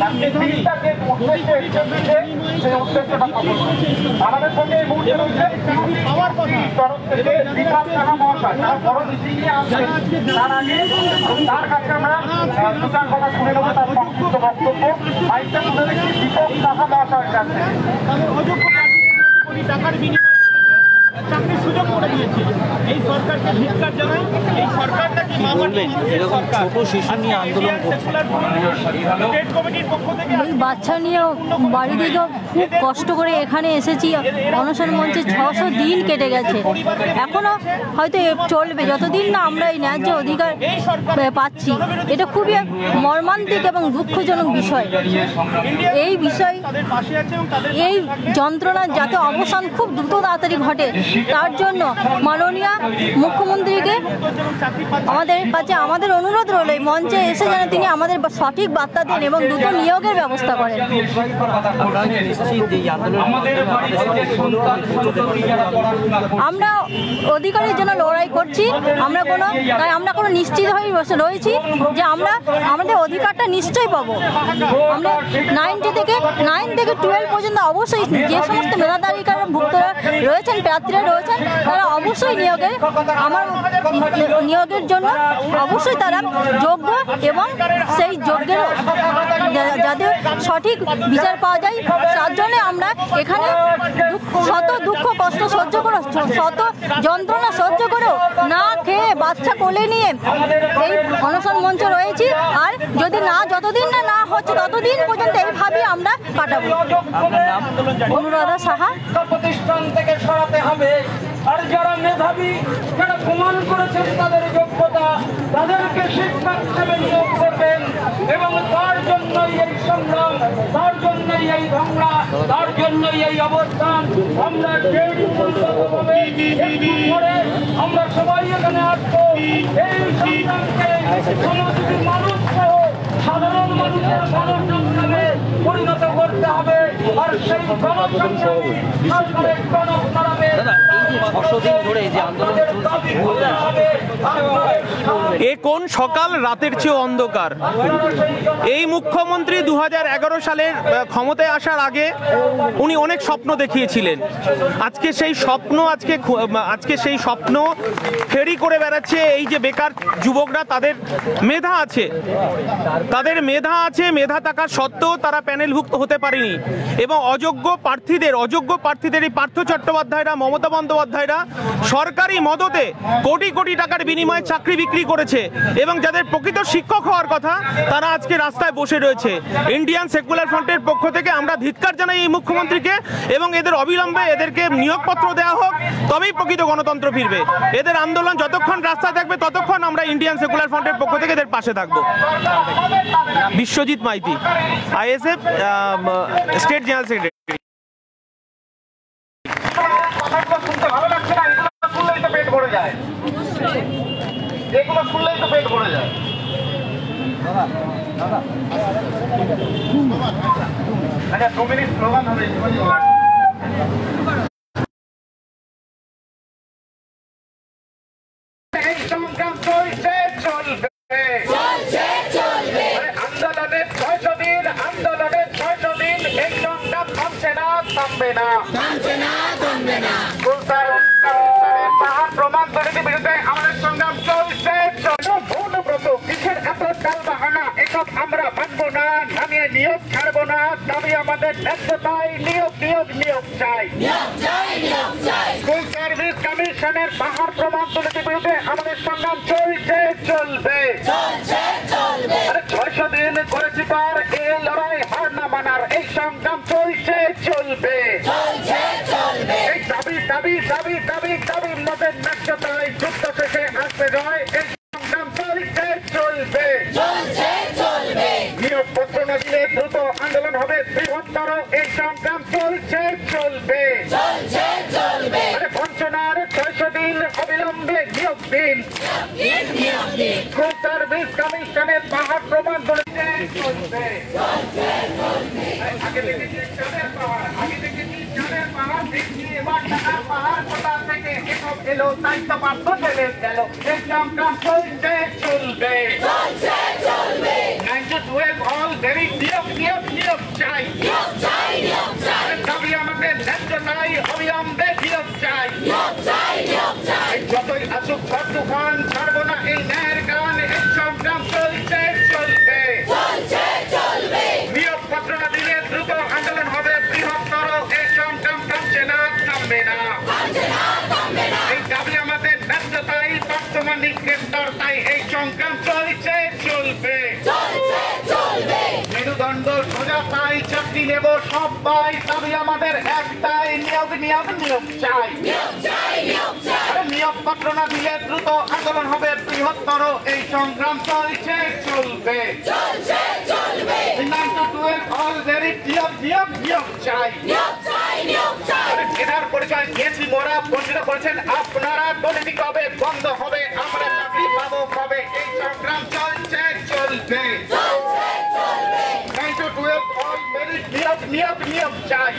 আমাদের সঙ্গে এই মুহূর্তে রয়েছে তরফ থেকে বিকাশ সাহা মহাশয়, তার বড় মিটিং নিয়ে আসছেন। তার আগে তার কাছে আমরা দুটার কথা শুনে নেবো, তার সংক্ষিপ্ত বক্তব্য। মাইকটা তুলে রেখেছি দীপক সাহা মহাশয়ের কাছে। টাকার বিনিময়ে চাকরির সুযোগ করে দিয়েছে এই সরকারকে ধিক্কার জানাই। এই সরকার নাকি এরকম ছোট শিশু নিয়ে আন্দোলন করছে। ওই বাচ্চা নিয়ে বাড়ি থেকে খুব কষ্ট করে এখানে এসেছি। অনশন মঞ্চে 600 দিন কেটে গেছে, এখনো হয়তো চলবে যতদিন না আমরা এই ন্যায্য অধিকার পাচ্ছি। এটা খুবই মর্মান্তিক এবং দুঃখজনক বিষয়। এই বিষয়, এই যন্ত্রণার যাতে অবসান খুব দ্রুত তাড়াতাড়ি ঘটে, তার জন্য মাননীয় মুখ্যমন্ত্রীকে আমাদের কাছে আমাদের অনুরোধ রইল, এই মঞ্চে এসে যেন তিনি আমাদের সঠিক বার্তা দেন এবং দ্রুত নিয়োগের ব্যবস্থা করেন। আমরা অধিকারের জন্য লড়াই করছি, আমরা কোনো নিশ্চিত হয়ে রয়েছি যে আমরা আমাদের অধিকারটা নিশ্চয়ই পাবো। আমরা 9 থেকে 12 পর্যন্ত অবশ্যই যে সমস্ত মেধা তালিকার ভুক্তরা রয়েছেন, প্রার্থীরা রয়েছেন, তারা অবশ্যই নিয়োগের জন্য অবশ্যই তারা যোগ্য এবং সেই যোগ্যের যাতে সঠিক বিচার পাওয়া যায়, তার জন্য আমরা এখানে শত দুঃখ কষ্ট সহ্য করে, শত যন্ত্রণা সহ্য করেও না খেয়ে বাচ্চা কোলে নিয়ে এই অনশন মঞ্চে রয়েছি। আর যদি যতদিন না হচ্ছে ততদিন পর্যন্ত এইভাবেই আমরা কাটাবো। অনুরাধা সাহা। প্রতিষ্ঠান থেকে সরাতে হবে, আর যারা মেধাবী, যারা প্রমাণ করেছেন তাদের যোগ্যতা, তাদেরকে শিক্ষক হিসেবে নিয়োগ করবেন। এবং তার জন্যই এই সংগ্রাম, তার জন্যই এই ঝগড়া, তার জন্যই এই অবস্থান। আমরা আমরা সবাই এখানে আসবো। এই সংগ্রামকে সমাজের মানুষ সহ সাধারণ মানুষের গণসংগ্রামে পরিণত করতে হবে। আর সেই গণসংগ্রামী সরকারের গণসংগ্রামে এ কোন সকাল রাতের চেয়ে অন্ধকার। এই মুখ্যমন্ত্রী 2011 সালের ক্ষমতায় আসার আগে উনি অনেক স্বপ্ন দেখিয়েছিলেন। আজকে সেই স্বপ্ন ফেরি করে বেড়াচ্ছে এই যে বেকার যুবকরা। তাদের মেধা আছে, মেধা থাকার সত্ত্বেও তারা প্যানেলভুক্ত হতে পারেনি। এবং অযোগ্য প্রার্থীদের এই পার্থ চট্টোপাধ্যায়রা, মমতা বন্দ্যোপাধ্যায়রা সরকারি মদতে কোটি কোটি টাকার বিনিময়ে চাকরি বিক্রি চাকরি করেছে এবং যাদের প্রকৃত শিক্ষক হওয়ার কথা তারা আজকে রাস্তায় বসে রয়েছে। ইন্ডিয়ান সেকুলার ফ্রন্টের পক্ষ থেকে আমরা ধিক্কার জানাই এই মুখ্যমন্ত্রীকে এবং এদের অবিলম্বে এদেরকে নিয়োগপত্র দেওয়া হোক, তবেই প্রকৃত গণতন্ত্র ফিরবে। এদের আন্দোলন যতক্ষণ রাস্তায় থাকবে ততক্ষণ আমরা ইন্ডিয়ান সেকুলার ফ্রন্টের পক্ষ থেকে এদের পাশে থাকবো। Biswajit Maity, ISF state general secretary. ভালো লাগছে না, এগুলো শুনলেই তো পেট ভরে যায়, এগুলো শুনলেই তো পেট ভরে যায়। আচ্ছা 2 মিনিট স্লোগান হবে। এই সংগ্রাম চলছে চলবে, আন্দোলনের 600 দিন, আন্দোলনের 600 দিন, এই সংগ্রাম থামছে না, থামবে না। পাহাড় প্রমাণ দুর্নীতির বিরুদ্ধে আমাদের সংগ্রাম চলছে। ভৌনব্রত কিসের এত টাল বাহানা, এসব আমরা মানবো না, নামিয়ে নিয়োগ ছাড়বো না, দাবি আমাদের ন্যায্যতায়, নিয়োগ নিয়োগ নিয়োগ চাই। স্কুল সার্ভিস কমিশনের পাহাড় প্রমাণ দুর্নীতির বিরুদ্ধে আমাদের সংগ্রাম চলছে চলবে। 600 দিন করেছি পার, এই লড়াই হার না মানার, এই সংগ্রাম চলছে চলবে। এই দাবি দাবি দাবি দাবি দাবি মদের ন্যায্যতায় যুদ্ধ শেষে আসবে জয়, এই সংগ্রাম চলছে চলবে। নিয়োগপত্র না দিলে দ্রুত আন্দোলন হবে বৃহত্তর, এই সংগ্রাম চলছে চলবে। বঞ্চনার 600 দিন, অবিলম্বে নিয়োগ দিন। স্কুল সার্ভিস কমিশনের পাহাড় প্রমাণ চলছে চলবে। আগে দেখেছি চাঁদের পাহাড়, আগে দেখেছি চাঁদের পাহাড়, দেখছি এবার টাকার পাহাড়, কোথা থেকে এসব এলো, দায়িত্ব পার্থ চলে গেল, এই সংগ্রাম চলছে চলবে। 9 to 12 all very নিয়োগ নিয়োগ নিয়োগ চাই, দাবি আমাদের ন্যায্য নাই, অবিলম্বে নিয়োগ চাই। যতই আসুক ঝড় তুফান, ছাড়বো না এই ন্যায়ের গান, এই সংগ্রাম চলছে চলবে। নিয়োগপত্র না দিলে দ্রুত আন্দোলন হবে বৃহত্তর, এই সংগ্রাম থামছে না, থামবে না। এই দাবি আমাদের ন্যায্যতাই, বর্তমান নিগ্রেপ্তারতাই, এই সংগ্রাম চলছে চলবে। মেরুদণ্ড সোজা পাই, চাকরি নেব সবাই, দাবি আমাদের একটাই, নিয়োগ নিয়োগ নিয়োগ চাই। নিয়োগপত্র না দিলে দ্রুত আন্দোলন হবে বৃহত্তর, এই সংগ্রাম চলছে চলবে। 9 to 12 all very নিয়োগ নিয়োগ নিয়োগ চাই। এনার পরিচয় দিয়েছি মোরা, বঞ্চিত করেছেন আপনারা, দুর্নীতি কবে বন্ধ হবে, আমরা চাকরি পাবো কবে, এই সংগ্রাম চলছে চলবে। 9 to 12 all very নিয়োগ নিয়োগ নিয়োগ চাই।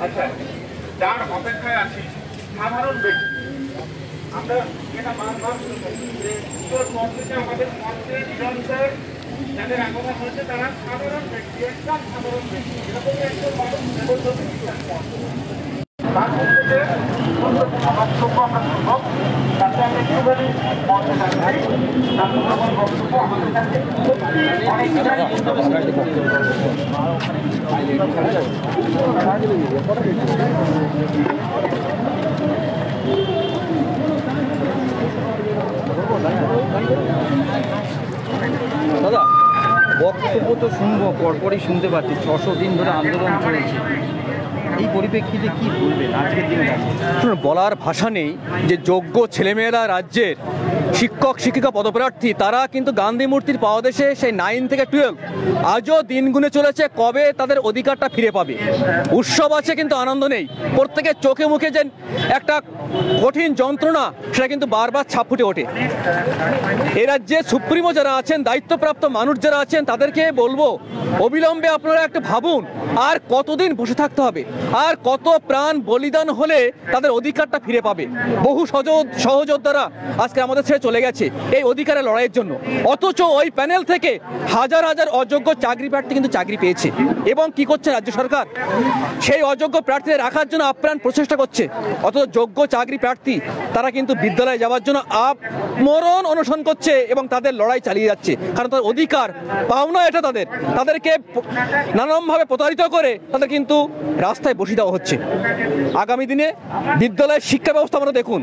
আচ্ছা, যার অপেক্ষায় আছি সাধারণ ব্যক্তি, আমরা এটা বারবার আমাদের মন্ত্রী নিরন্তর যাদের আগমন হয়েছে তারা সাধারণ ব্যক্তি, একদম সাধারণ ব্যক্তি, এরকমই একজন মানুষ তার মধ্যে বক্তব্য আমরা শুনব, তাতে আমি একটুখানি মঞ্চে দেখাই, তারপর আমার বক্তব্য আমাদের কাছে দাদা বক্তব্য তো শুনবো, পরপরই শুনতে পাচ্ছি 600 দিন ধরে আন্দোলন চলেছে, এই পরিপ্রেক্ষিতে কি বলবেন আজকের দিনটা? বলার ভাষা নেই যে যোগ্য ছেলেমেয়েরা রাজ্যের শিক্ষক শিক্ষিকা পদপ্রার্থী তারা কিন্তু গান্ধী মূর্তির পাদদেশে সেই 9 থেকে 12 আজও দিন গুনে চলেছে কবে তাদের অধিকারটা ফিরে পাবে। উৎসব আছে কিন্তু আনন্দ নেই, প্রত্যেকের চোখে মুখে যে একটা কঠিন যন্ত্রণা সেটা কিন্তু বারবার ছাপ ফুটে ওঠে। এ রাজ্যে সুপ্রিমো যারা আছেন, দায়িত্বপ্রাপ্ত মানুষ যারা আছেন, তাদেরকে বলবো অবিলম্বে আপনারা একটু ভাবুন আর কতদিন বসে থাকতে হবে, আর কত প্রাণ বলিদান হলে তাদের অধিকারটা ফিরে পাবে। বহু সহযোদ্ধারা আজকে আমাদের ছেড়ে চলে গেছে এই অধিকারের লড়াইয়ের জন্য, অথচ ওই প্যানেল থেকে হাজার হাজার অযোগ্য চাকরি প্রার্থী কিন্তু চাকরি পেয়েছে। এবং কি করছে রাজ্য সরকার? সেই অযোগ্য প্রার্থীদের রাখার জন্য আপ্রাণ প্রচেষ্টা করছে, অথচ যোগ্য চাকরি প্রার্থী তারা কিন্তু বিদ্যালয়ে যাওয়ার জন্য মরণ অনশন করছে এবং তাদের লড়াই চালিয়ে যাচ্ছে, কারণ তাদের অধিকার পাওনা এটা তাদেরকে নানানভাবে প্রতারিত করে তাদের কিন্তু রাস্তায় বসিয়ে দেওয়া হচ্ছে। আগামী দিনে বিদ্যালয়ের শিক্ষা ব্যবস্থা আমরা দেখুন,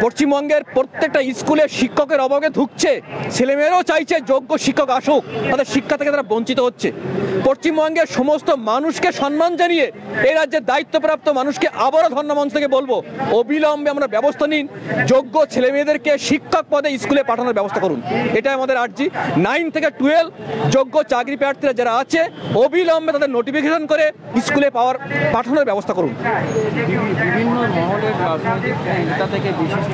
পশ্চিমবঙ্গের প্রত্যেকটা স্কুলে শিক্ষকের অভাবে ধুঁকছে, ছেলেমেয়েরাও চাইছে যোগ্য শিক্ষক আসুক, তাদের শিক্ষা থেকে তারা বঞ্চিত হচ্ছে। পশ্চিমবঙ্গের সমস্ত মানুষকে সম্মান জানিয়ে এই রাজ্যের দায়িত্বপ্রাপ্ত মানুষকে আবারও ধর্ণামঞ্চ থেকে বলবো, অবিলম্বে আমরা ব্যবস্থা নিন, যোগ্য ছেলেমেয়েদেরকে শিক্ষক পদে স্কুলে পাঠানোর ব্যবস্থা করুন। এটাই আমাদের আর্জি। 9 থেকে 12 যোগ্য চাকরি প্রার্থীরা যারা আছে অবিলম্বে তাদের নোটিফিকেশন করে স্কুলে পাঠানোর ব্যবস্থা করুন। বিভিন্ন মহলের রাজনৈতিক নেতা থেকে বিশিষ্ট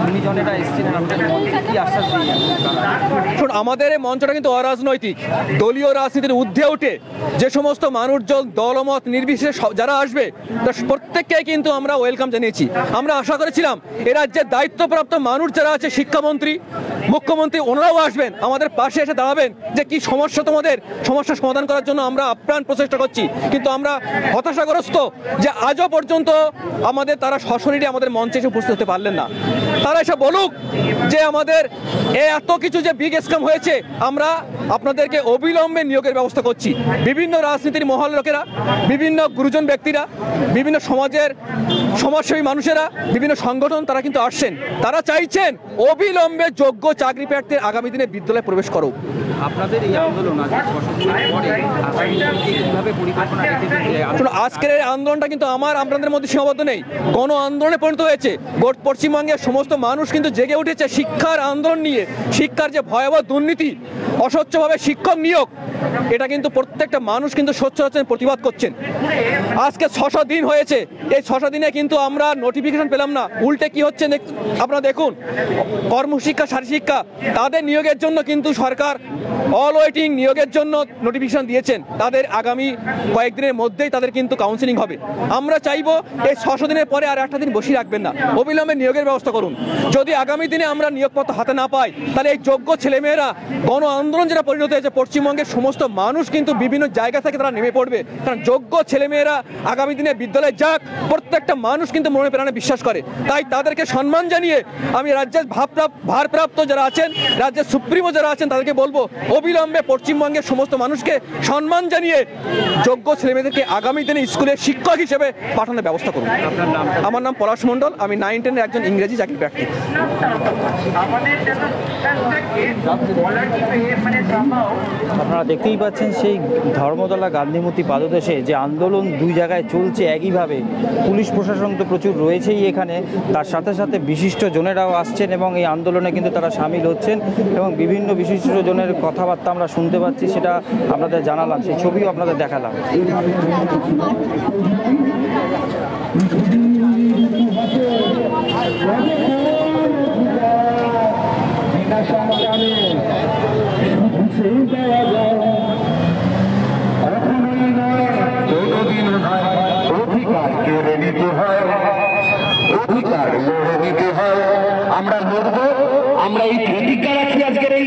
গুণীজনেরা এসেছিলেন, আপনাদের মঞ্চে কি আশ্বাস দিয়েছেন? আমাদের এই মঞ্চটা কিন্তু অরাজনৈতিক, দলীয় রাজনীতির ঊর্ধ্বে উঠে যে সমস্ত মানুষজন দলমত নির্বিশেষে যারা আসবে তার প্রত্যেককে কিন্তু আমরা ওয়েলকাম জানিয়েছি। আমরা আশা করেছিলাম এ রাজ্যের দায়িত্বপ্রাপ্ত মানুষ যারা আছে, শিক্ষামন্ত্রী, মুখ্যমন্ত্রী, ওনারাও আসবেন, আমাদের পাশে এসে দাঁড়াবেন যে কি সমস্যা, তোমাদের সমস্যা সমাধান করার জন্য আমরা আপ্রাণ প্রচেষ্টা করছি। কিন্তু আমরা হতাশাগ্রস্ত যে আজও পর্যন্ত তারা সশরীরে আমাদের মঞ্চে এসে উপস্থিত হতে পারলেন না। তারা এসে বলুক যে আমাদের এত কিছু যে বিগ স্ক্যাম হয়েছে, আমরা আপনাদেরকে অবিলম্বে নিয়োগের ব্যবস্থা করছি। বিভিন্ন রাজনীতির মহল লোকেরা, বিভিন্ন গুরুজন ব্যক্তিরা, বিভিন্ন সমাজের সমাজসেবী মানুষেরা, বিভিন্ন সংগঠন তারা কিন্তু আসছেন, তারা চাইছেন অবিলম্বে যোগ্য চাকরি প্রার্থী আগামী দিনে বিদ্যালয়ে প্রবেশ করুক। আপনাদের এই আন্দোলন আজকের এই আন্দোলনটা কিন্তু আপনাদের মধ্যে সীমাবদ্ধ নেই, গণ আন্দোলনে পরিণত হয়েছে। পশ্চিমবঙ্গের সমস্ত মানুষ কিন্তু জেগে উঠেছে শিক্ষার আন্দোলন নিয়ে। শিক্ষার যে ভয়াবহ দুর্নীতি, অস্বচ্ছভাবে শিক্ষক নিয়োগ, এটা কিন্তু প্রত্যেকটা মানুষ কিন্তু স্বচ্ছ প্রতিবাদ করছেন। আজকে 600 দিন হয়েছে, এই 600 দিনে কিন্তু আমরা নোটিফিকেশন পেলাম না। উল্টে কি হচ্ছে আপনারা দেখুন, কর্মশিক্ষা, শারীরশিক্ষা তাদের নিয়োগের জন্য কিন্তু সরকার অল ওয়েটিং নিয়োগের জন্য নোটিফিকেশন দিয়েছেন। তাদের আগামী কয়েকদিনের মধ্যেই তাদের কিন্তু কাউন্সিলিং হবে। আমরা চাইবো এই 600 দিনের পরে আর একটা দিন বসিয়ে রাখবেন না, অবিলম্বে নিয়োগের ব্যবস্থা করুন। যদি আগামী দিনে আমরা নিয়োগপত্র হাতে না পাই, তাহলে এই যোগ্য ছেলেমেয়েরা গণ আন্দোলন যেটা পরিণত হয়েছে, পশ্চিমবঙ্গের সমস্ত মানুষ কিন্তু বিভিন্ন জায়গা থেকে তারা নেমে পড়বে। কারণ যোগ্য ছেলেমেয়েরা আগামী দিনে বিদ্যালয়ে যাক, প্রত্যেকটা মানুষ কিন্তু মনে প্রাণে বিশ্বাস করে। তাই তাদেরকে সম্মান জানিয়ে আমি রাজ্যের ভারপ্রাপ্ত যারা আছেন, রাজ্যের সুপ্রিমো যারা আছেন, তাদেরকে বলবো অবিলম্বে পশ্চিমবঙ্গের সমস্ত মানুষকে সম্মান জানিয়ে যোগ্য ছেলেমেয়েদেরকে আগামী দিনে স্কুলে শিক্ষক হিসেবে পাঠানোর ব্যবস্থা করুন। আমার নাম পলাশ মণ্ডল, আমি 9-10 একজন ইংরেজি চাকরি প্রার্থী। আপনারা দেখতেই পাচ্ছেন সেই ধর্মতলা গান্ধীমূর্তি পাদদেশে যে আন্দোলন দুই জায়গায় চলছে একইভাবে। পুলিশ প্রশাসন তো প্রচুর রয়েছেই এখানে, তার সাথে সাথে বিশিষ্ট জনেরাও আসছেন এবং এই আন্দোলনে কিন্তু তারা সামিল হচ্ছেন এবং বিভিন্ন বিশিষ্ট জনের কথাবার্তা আমরা শুনতে পাচ্ছি, সেটা আপনাদের জানালাম, সেই ছবিও আপনাদের দেখালাম। অধিকার কেড়ে নিতে হয়, অধিকার লড়ে নিতে হয়। আমরা লড়বো, আমরা এই প্রতিজ্ঞা রাখি আজকের এই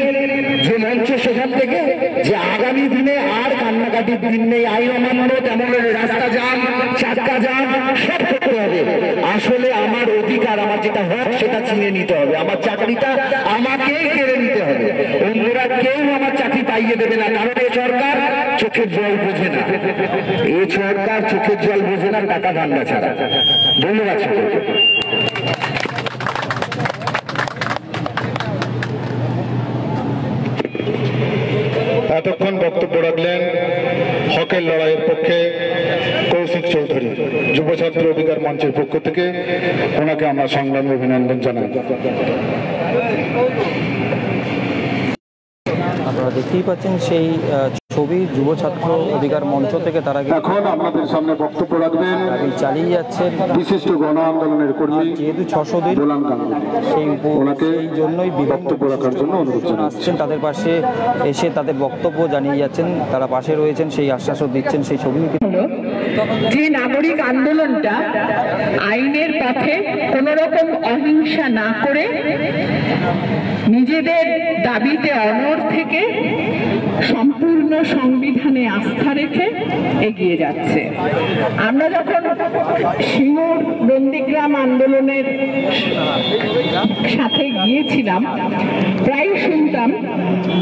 যে মঞ্চ, সেখান থেকে যে আগামী দিনে আর কান্নাকাটির দিন নেই। আইন অমান্য, তেমন রাস্তা জাম, চাকা জাম, সব করতে হবে। আসলে আমার অধিকার, আমার যেটা হক সেটা চিনে নিতে হবে। আমার চাকরিটা আমাকেই কেড়ে নিতে হবে, অন্যরা কেউ আমার চাকরি পাইয়ে দেবে না। কারণ এই সরকার চোখের জল বোঝে না, এই সরকার চোখের জল বোঝে না টাকা ধান্দা ছাড়া। ধন্যবাদ। এতক্ষণ বক্তব্য রাখলেন হকের লড়াইয়ের পক্ষে কৌশিক চৌধুরী, যুব ছাত্র অধিকার মঞ্চের পক্ষ থেকে ওনাকে আমরা সংগ্রামী অভিনন্দন জানাই। আপনারা দেখতেই পাচ্ছেন সেই ছবি যুব ছাত্র অধিকার মঞ্চ থেকে তারা এখন আপনাদের সামনে বক্তব্য রাখবেন চালিয়ে যাচ্ছেন বিশিষ্ট গণ আন্দোলনের কর্মী যেহেতু 600 দিন সেই জন্যই বক্তব্য রাখার জন্য অনুরোধ আসছেন, তাদের পাশে এসে তাদের বক্তব্য জানিয়ে যাচ্ছেন, তারা পাশে রয়েছেন, সেই আশ্বাসও দিচ্ছেন। সেই ছবি যে নাগরিক আন্দোলনটা আইনের পথে কোন রকম অহিংসা না করে নিজেদের দাবিতে অনড় থেকে সম্পূর্ণ সংবিধানে আস্থা রেখে এগিয়ে যাচ্ছে। আমরা যখন সিঙ্গুর নন্দীগ্রাম আন্দোলনের সাথে গিয়েছিলাম, প্রায় শুনতাম,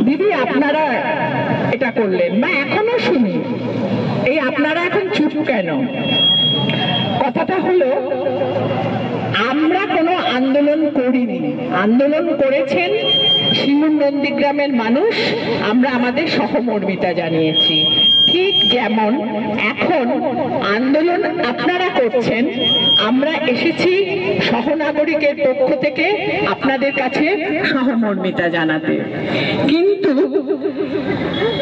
দিদি আপনারা এটা করলেন, বা এখনো শুনি, এই আপনারা এখন চুপ কেন? কথাটা হলো, আমরা কোনো আন্দোলন করিনি, আন্দোলন করেছেন সিঙ্গুর নন্দীগ্রামের মানুষ, আমরা আমাদের সহমর্মিতা জানিয়েছি। ঠিক যেমন এখন আন্দোলন আপনারা করছেন, আমরা এসেছি সহনাগরিকের পক্ষ থেকে আপনাদের কাছে সহমর্মিতা জানাতে। কিন্তু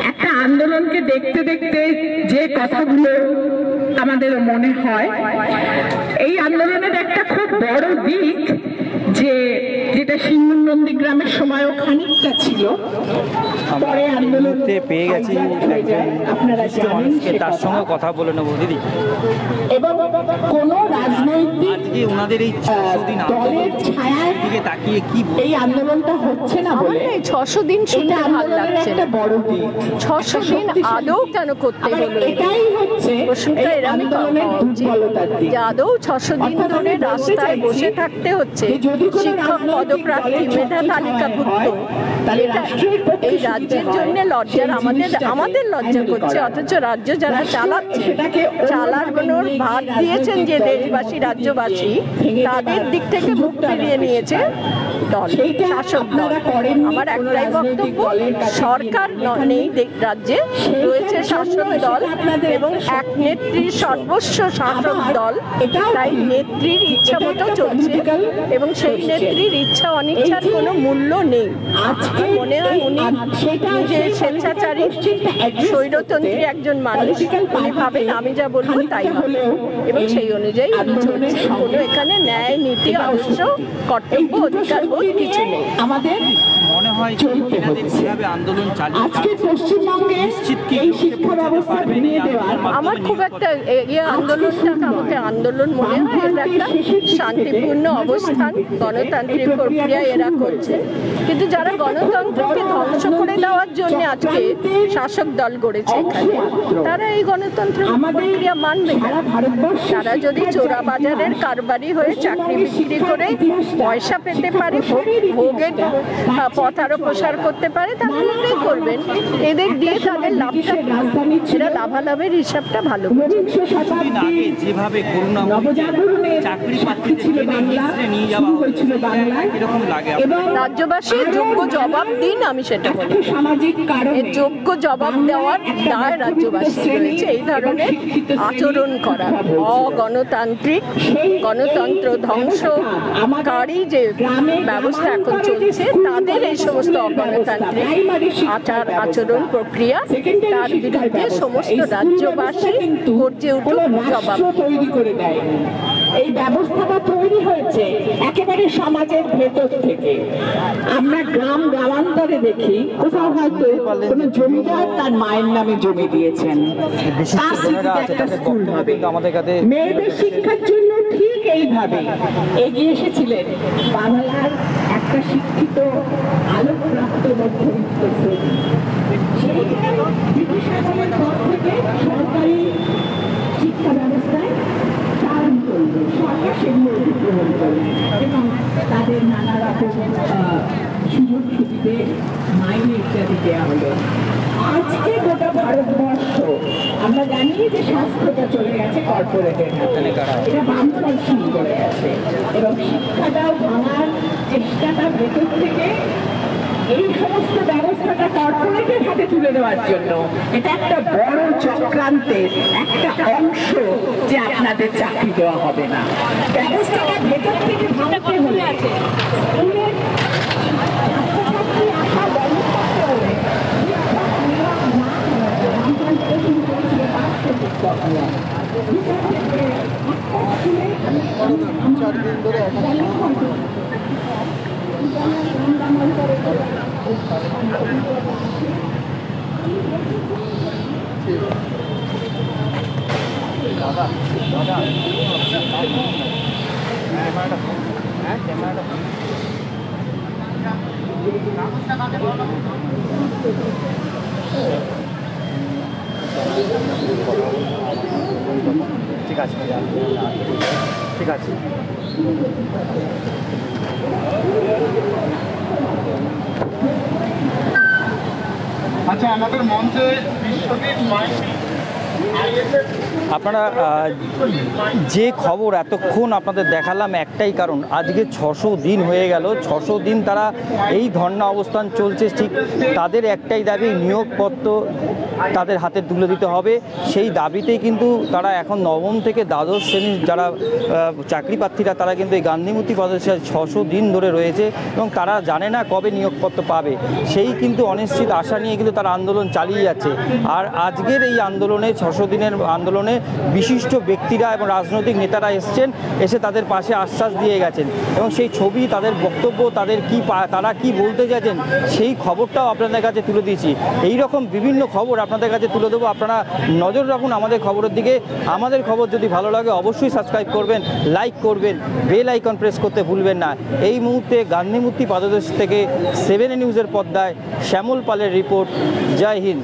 একটা আন্দোলনকে দেখতে দেখতে যে কথাগুলো আমাদের মনে হয়, এই আন্দোলনের একটা খুব বড় দিক যেটা সিঙ্গুর নন্দীগ্রামের সময়ও খানিকটা ছিল, পরে আন্দোলনতে পেয়ে গেছি আপনারা জানেন, তার সঙ্গে কথা বলে নেবো দিদি। এবং কোন রাজনৈতিক ওনাদের এই দলের ছায়ায় তাকিয়ে কি এই আন্দোলনটা হচ্ছে না বলে 600 দিন শুনতে ভালো লাগছে একটা বড় দিক। 600 দিন আদৌ কেন করতে হলো? এটাই হচ্ছে প্রশ্নটা এরকমই যে আদৌ 600 দিন ধরে রাস্তায় বসে থাকতে হচ্ছে শিক্ষক পদপ্রার্থী মেধা তালিকাভুক্ত, এই রাজ্যের জন্য লজ্জার, আমাদের লজ্জা করছে, অথচ রাজ্য যারা চালাচ্ছে, চালানোর ভাত দিয়েছেন যে দেশবাসী রাজ্যবাসী, তাদের দিক থেকে মুখ ফিরিয়ে নিয়েছে দল, শাসক দল। আমার একটাই বক্তব্য, সরকার নেই রাজ্যে, রয়েছে শাসক দল এবং এক নেত্রীর সর্বস্ব শাসক দল, তাই নেত্রীর ইচ্ছা মতো চলছে এবং সেই নেত্রীর ইচ্ছা অনিচ্ছার কোনো মূল্য নেই। মনে হয় উনি যে স্বেচ্ছাচারী স্বৈরতন্ত্রী একজন মানুষ, উনি ভাবেন আমি যা বলবো তাই হবে এবং সেই অনুযায়ী উনি চলছে। কোনো এখানে ন্যায়, নীতি, আদর্শ, কর্তব্য, অধিকার বোধ কিছু নেই। আমাদের মনে হয় আন্দোলন আজকে পশ্চিমবঙ্গে এই শিক্ষা ব্যবস্থা ভেঙে দেওয়ার, আমার খুব একটা আন্দোলনটাকে আমাকে আন্দোলন মনে হয়, এটা একটা শান্তিপূর্ণ অবস্থান, গণতান্ত্রিক প্রক্রিয়া এরা করছে, কিন্তু যারা গণতন্ত্রকে ধ্বংস করে দেওয়ার জন্য আজকে শাসক দল গড়েছে এখানে, তারা এই গণতন্ত্র প্রক্রিয়া মানবে না। তারা যদি চোরা বাজারের কারবারি হয়ে চাকরি বিক্রি করে পয়সা পেতে পারে, ভোগের পথ আরো প্রসার করতে পারে, তাহলে এটাই করবেন। এদের দিয়ে তাদের লাভটা, এরা লাভালাভের হিসাবটা ভালো। যেভাবে রাজ্যবাসী যোগ্য জবাব দিন, আমি সেটা বলি, যোগ্য জবাব দেওয়ার দায় রাজ্যবাসী রয়েছে। এই ধরনের আচরণ করা অগণতান্ত্রিক, গণতন্ত্র ধ্বংসকারী যে ব্যবস্থা এখন চলছে, তাদের এই সমস্ত অগণতান্ত্রিক আচরণ প্রক্রিয়া, তার বিরুদ্ধে সমস্ত রাজ্যবাসী গর্জে উঠুক, জবাব তৈরি করে দেয়। এই ব্যবস্থাটা তৈরি হয়েছে একেবারে সমাজের ভেতর থেকে। আমরা গ্রামান্তরে দেখি, কোথাও হয়তো কোনো জমিদার তার মায়ের নামে জমি দিয়েছেন, তার স্মৃতিতে একটা স্কুল হবে। মেয়েদের শিক্ষার জন্য ঠিক এইভাবে এগিয়ে এসেছিলেন বাংলার একটা শিক্ষিত আলোকপ্রাপ্ত মধ্যবিত্ত শ্রেণী। ব্রিটিশ আমলের পর থেকে সরকারি শিক্ষা ব্যবস্থায় সরকার সেগুলো অধিগ্রহণ করবে এবং তাদের নানা রকম সুযোগ সুবিধে, মাইনে ইত্যাদি দেওয়া হলো। আজকে গোটা ভারতবর্ষ আমরা জানি যে স্বাস্থ্যটা চলে গেছে কর্পোরেটের হাতে, এটা বামফল শুরু করে গেছে এবং শিক্ষাটাও ভাঙার চেষ্টাটা ভেতর থেকে এই সমস্ত ব্যবস্থাটা কর্পোরেটের হাতে তুলে দেওয়ার জন্য। এটা একটা বড় চক্রান্তের একটা অংশ যে আপনাদের চাকরি দেওয়া হবে না। ব্যবস্থাটা ভেতর থেকে ভাঙতে হলে স্কুলের ছাত্রছাত্রী আসা বন্ধ করতে হলে ঠিক আছে, ঠিক আছে। আচ্ছা, আমাদের মঞ্চে বিশ্বদীপ মাইতি আপনারা যে খবর এতক্ষণ আপনাদের দেখালাম একটাই কারণ, আজকে 600 দিন হয়ে গেল, 600 দিন তারা এই ধর্ণা অবস্থান চলছে। ঠিক তাদের একটাই দাবি, নিয়োগপত্র তাদের হাতে তুলে দিতে হবে। সেই দাবিতেই কিন্তু তারা এখন নবম থেকে দ্বাদশ শ্রেণীর যারা চাকরি প্রার্থীরা তারা কিন্তু এই গান্ধীমূর্তি পদযাত্রা 600 দিন ধরে রয়েছে এবং তারা জানে না কবে নিয়োগপত্র পাবে। সেই কিন্তু অনিশ্চিত আশা নিয়ে কিন্তু তারা আন্দোলন চালিয়ে যাচ্ছে। আর আজকের এই আন্দোলনে 600 দিনের আন্দোলনে বিশিষ্ট ব্যক্তিরা এবং রাজনৈতিক নেতারা এসে তাদের পাশে আশ্বাস দিয়ে গেছেন এবং সেই ছবি, তাদের বক্তব্য, তারা কি বলতে চাইছেন সেই খবরটাও আপনাদের কাছে তুলে দিয়েছি। এই রকম বিভিন্ন খবর আপনাদের কাছে তুলে দেবো। আপনারা নজর রাখুন আমাদের খবরের দিকে। আমাদের খবর যদি ভালো লাগে অবশ্যই সাবস্ক্রাইব করবেন, লাইক করবেন, বেল আইকন প্রেস করতে ভুলবেন না। এই মুহূর্তে গান্ধীমূর্তি পদযাত্রা থেকে 7 নিউজের পর্দায় শ্যামল পালের রিপোর্ট। জয় হিন্দ।